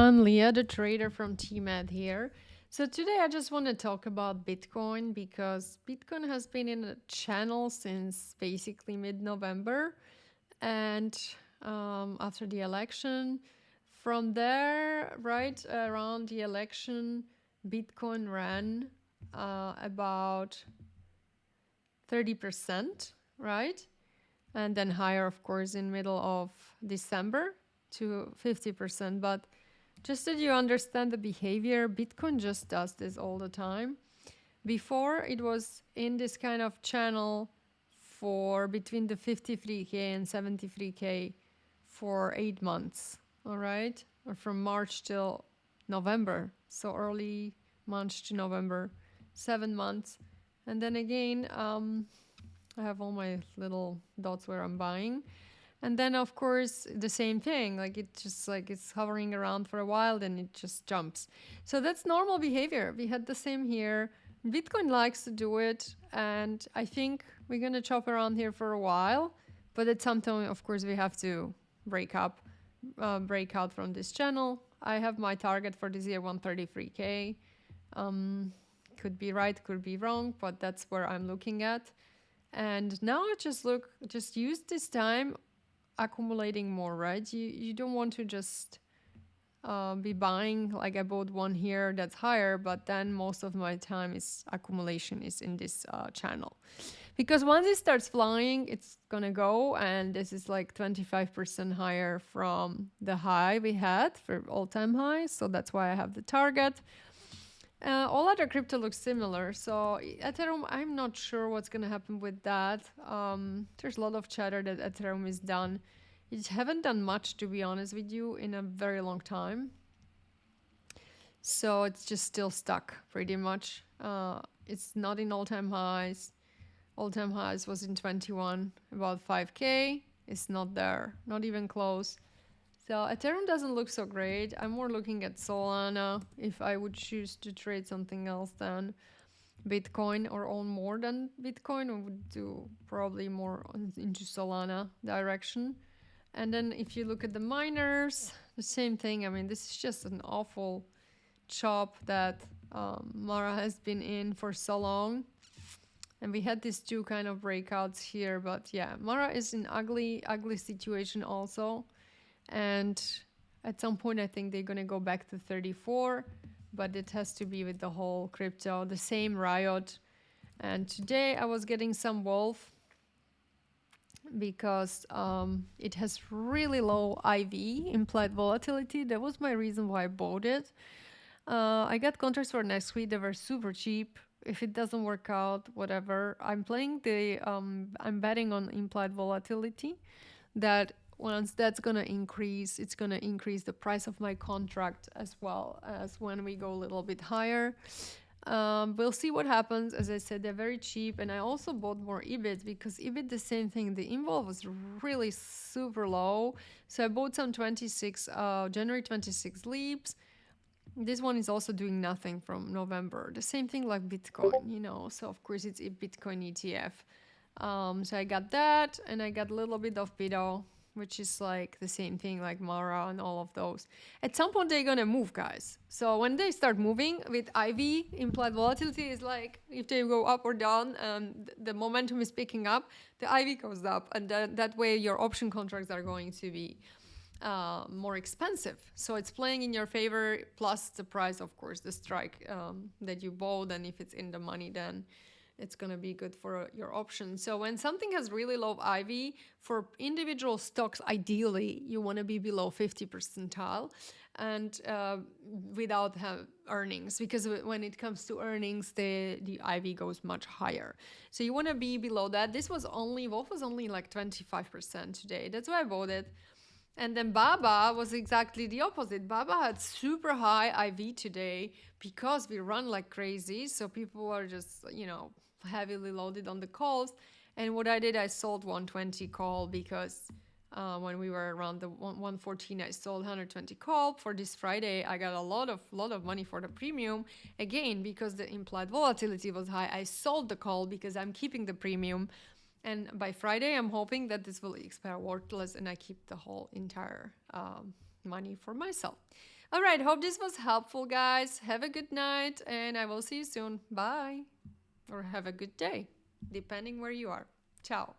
everyone. Leah, the trader from TMAD here. So today I just want to talk about Bitcoin because Bitcoin has been in a channel since basically mid-November, and after the election, from there, right around the election, Bitcoin ran about 30%, right? And then higher, of course, in middle of December to 50%. But just that you understand the behavior, Bitcoin just does this all the time. Before, it was in this kind of channel for between the 53K and 73K for 8 months, all right? Or from March till November, so early March to November, 7 months. And then again, I have all my little dots where I'm buying. And then of course the same thing, like it just like it's hovering around for a while, then it just jumps. So that's normal behavior. We had the same here. Bitcoin likes to do it, and I think we're gonna chop around here for a while, but at some time, of course, we have to break out from this channel. I have my target for this year 133K. Could be right, could be wrong, but that's where I'm looking at. And now I just use this time accumulating more, right? You don't want to just be buying, like I bought one here that's higher, but then most of my time is accumulation is in this channel. Because once it starts flying, it's gonna go, and this is like 25% higher from the high we had for all-time high, so that's why I have the target. All other crypto looks similar. So Ethereum, I'm not sure what's going to happen with that. There's a lot of chatter that Ethereum is done. It haven't done much, to be honest with you, in a very long time. So it's just still stuck pretty much. It's not in all-time highs. All-time highs was in 21, about 5K. It's not there, not even close. So Ethereum doesn't look so great. I'm more looking at Solana if I would choose to trade something else than Bitcoin or own more than Bitcoin. I would do probably more into Solana direction. And then if you look at the miners, the same thing. I mean, this is just an awful chop that Mara has been in for so long. And we had these two kind of breakouts here. But yeah, Mara is in ugly situation also. And at some point, I think they're going to go back to 34, but it has to be with the whole crypto, the same riot. And today I was getting some wolf because it has really low IV, implied volatility. That was my reason why I bought it. I got contracts for next week. They were super cheap. If it doesn't work out, whatever. I'm betting on implied volatility that once that's going to increase, it's going to increase the price of my contract as well as when we go a little bit higher. We'll see what happens. As I said, they're very cheap. And I also bought more EBIT because EBIT, the same thing. The invol was really super low. So I bought some January 26 leaps. This one is also doing nothing from November. The same thing like Bitcoin, you know. So of course it's a Bitcoin ETF. So I got that, and I got a little bit of BITO, which is like the same thing like Mara and all of those. At some point they're gonna move, guys. So when they start moving with IV, implied volatility is like if they go up or down, the momentum is picking up, the IV goes up, and that way your option contracts are going to be more expensive. So it's playing in your favor, plus the price, of course, the strike that you bought, and if it's in the money, then it's going to be good for your option. So when something has really low IV, for individual stocks, ideally, you want to be below 50 percentile and without earnings, because when it comes to earnings, the IV goes much higher. So you want to be below that. Wolf was only like 25% today. That's why I bought it. And then Baba was exactly the opposite. Baba had super high IV today because we run like crazy. So people are just, heavily loaded on the calls. And what I did, I sold 120 call because when we were around the 114, I sold 120 call. For this Friday, I got a lot of money for the premium. Again, because the implied volatility was high, I sold the call because I'm keeping the premium. And by Friday, I'm hoping that this will expire worthless and I keep the whole entire money for myself. All right, hope this was helpful, guys. Have a good night, and I will see you soon. Bye. Or have a good day, depending where you are. Ciao.